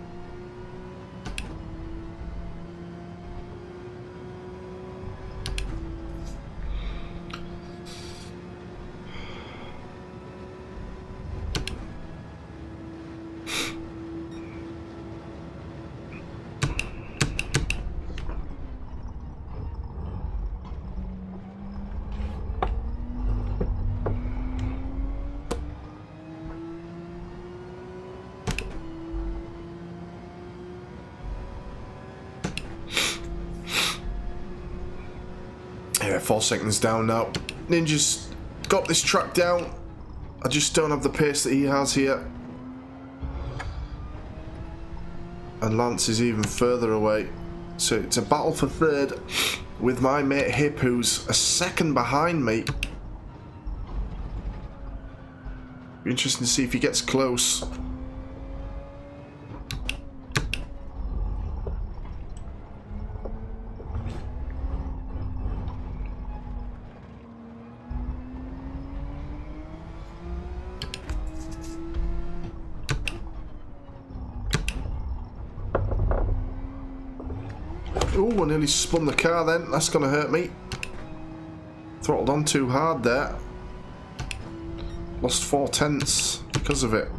Yeah, 4 seconds down now. Ninja's got this track down. I just don't have the pace that he has here. And Lance is even further away. So it's a battle for third with my mate Hip, who's a second behind me. Be interesting to see if he gets close. Oh, I nearly spun the car then. That's going to hurt me. Throttled on too hard there. Lost 4 tenths because of it.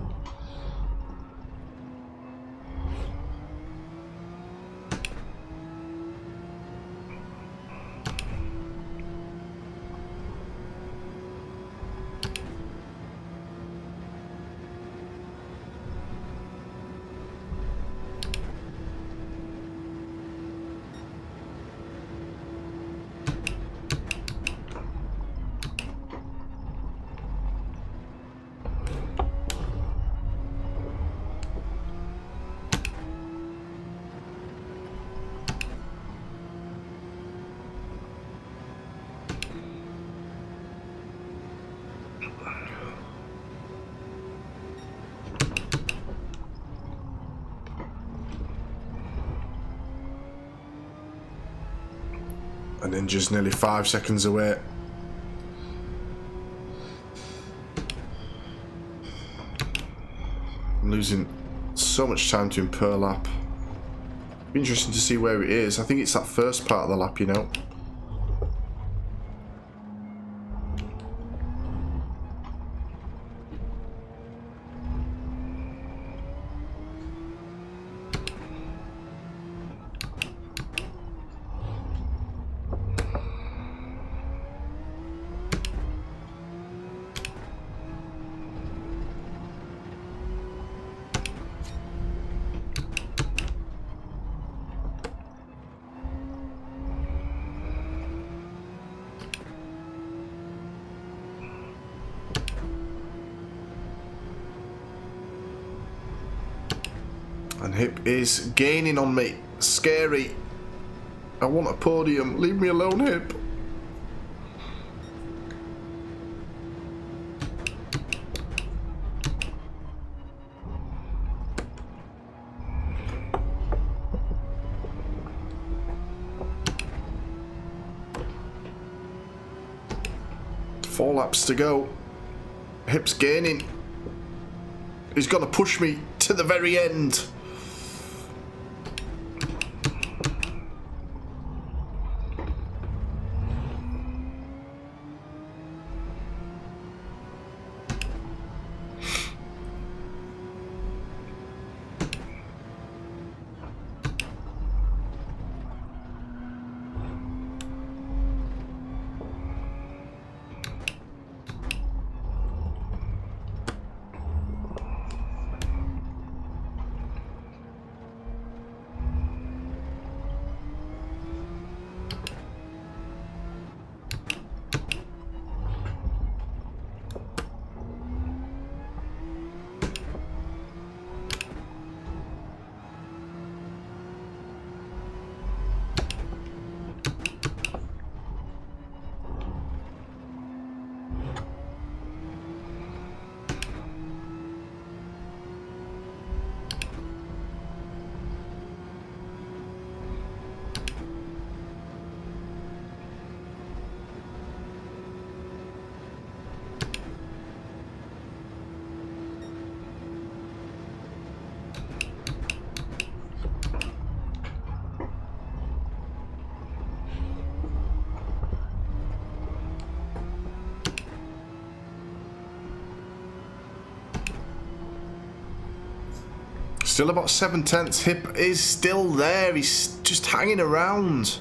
And Ninja's nearly 5 seconds away. I'm losing so much time to him per lap. Be interesting to see where it is. I think it's that first part of the lap, you know. And Hip is gaining on me. Scary. I want a podium. Leave me alone, Hip. 4 laps to go. Hip's gaining. He's going to push me to the very end. Still about 7/10. Hip is still there. He's just hanging around.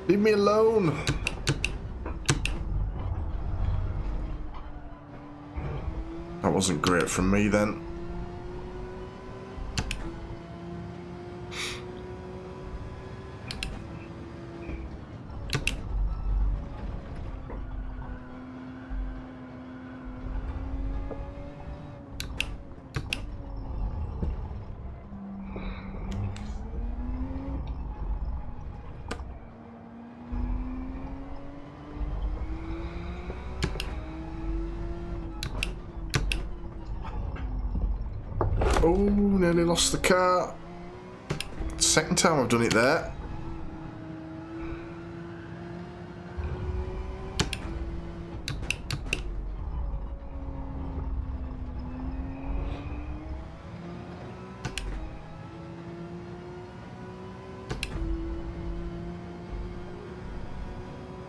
Leave me alone. That wasn't great from me then. Oh, nearly lost the car. Second time I've done it there.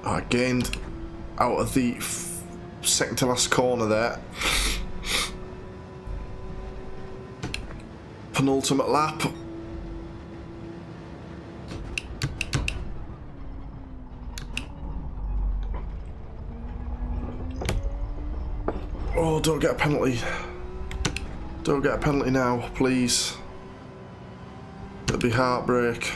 I gained out of the second to last corner there. Penultimate lap. Oh, don't get a penalty. Don't get a penalty now, please. It'll be heartbreak.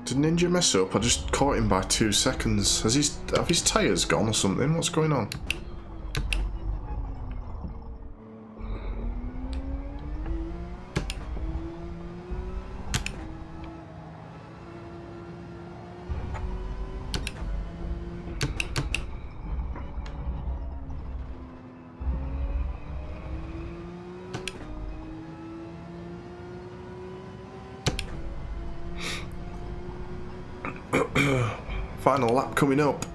Did Ninja mess up? I just caught him by 2 seconds. Have his tyres gone or something? What's going on? Final lap coming up.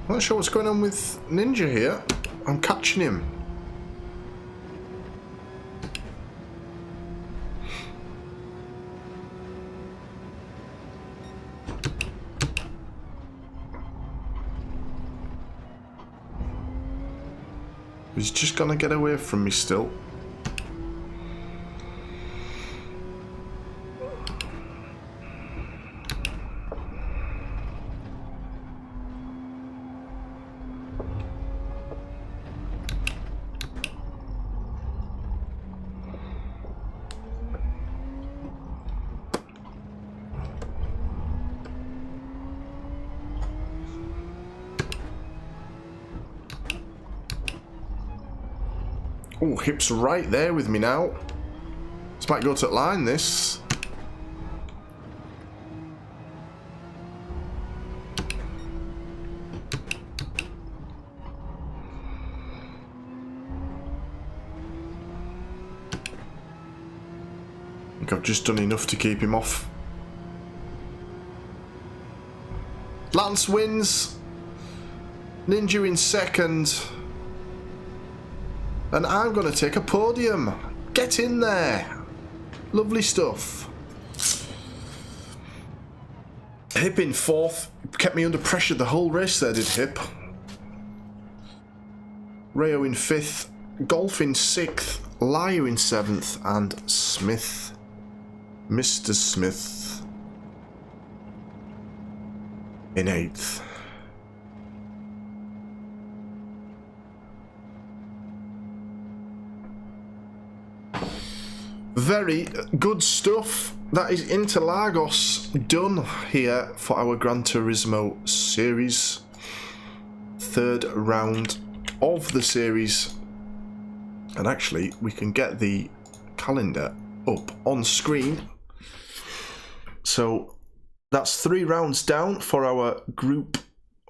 I'm not sure what's going on with Ninja here. I'm catching him. He's just gonna get away from me still. Oh, Hip's right there with me now. This might go to line, this. I think I've just done enough to keep him off. Lance wins. Ninja in second. And I'm going to take a podium. Get in there. Lovely stuff. Hip in fourth. Kept me under pressure the whole race there, did Hip. Rayo in fifth. Golf in sixth. Lyu in seventh. And Smith. Mr. Smith in eighth. Very good stuff. That is Interlagos done here for our Gran Turismo series. Third round of the series. And actually, we can get the calendar up on screen. So that's 3 rounds down for our Group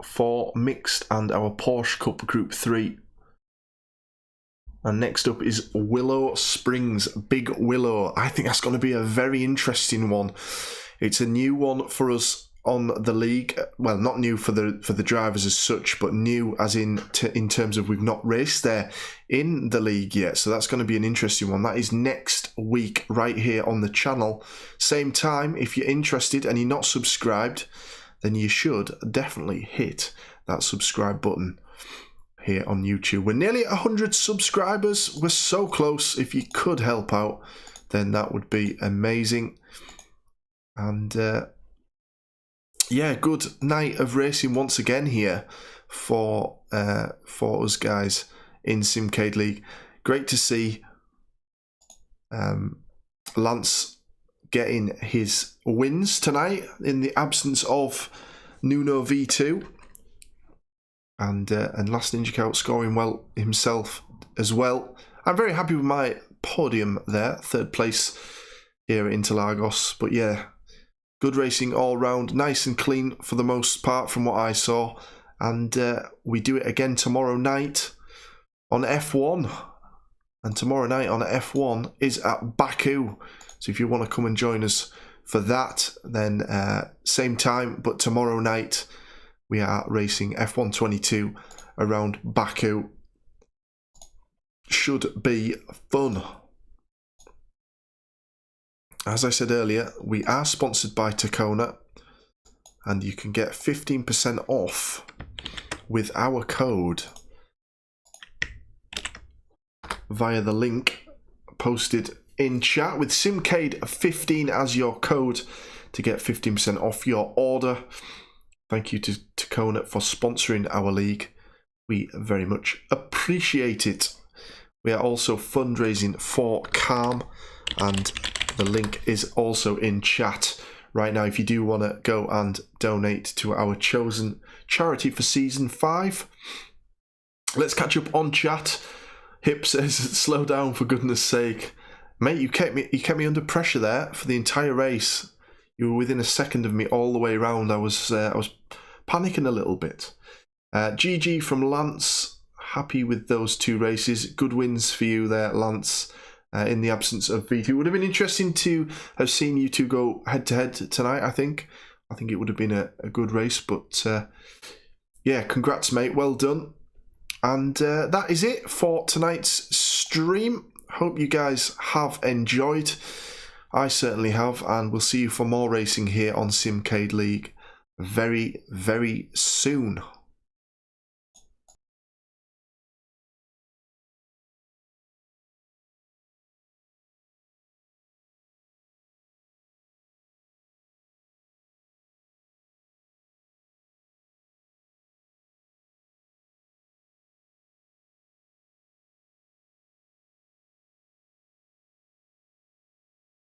4 mixed and our Porsche Cup Group 3. And next up is Willow Springs, Big Willow. I think that's going to be a very interesting one. It's a new one for us on the league. Well, not new for the drivers as such, but new as in terms of we've not raced there in the league yet. So that's going to be an interesting one. That is next week right here on the channel. Same time, if you're interested and you're not subscribed, then you should definitely hit that subscribe button here on YouTube. We're nearly at 100 subscribers. We're so close. If you could help out, then that would be amazing. And yeah, good night of racing once again here for us guys in Simcade League. Great to see Lance getting his wins tonight in the absence of Nuno V2, and Last Ninja Cout scoring well himself as well. I'm very happy with my podium there, third place here at Interlagos. But yeah, good racing all round, nice and clean for the most part from what I saw. And we do it again tomorrow night on F1. And tomorrow night on F1 is at Baku. So if you want to come and join us for that, then same time, but tomorrow night we are racing F1 22 around Baku. Should be fun. As I said earlier, we are sponsored by Takona, and you can get 15% off with our code via the link posted in chat with Simcade15 as your code to get 15% off your order. Thank you to Takona for sponsoring our league. We very much appreciate it. We are also fundraising for Calm, and the link is also in chat right now if you do want to go and donate to our chosen charity for season 5. Let's catch up on chat. Hip says, slow down for goodness sake. Mate, you kept me under pressure there for the entire race. You were within a second of me all the way around. I was panicking a little bit. GG from Lance. Happy with those 2 races. Good wins for you there, Lance. In the absence of V2. Would have been interesting to have seen you two go head to head tonight, I think. I think it would have been a good race, but yeah, congrats, mate. Well done. And that is it for tonight's stream. Hope you guys have enjoyed. I certainly have, and we'll see you for more racing here on Simcade League very, very soon.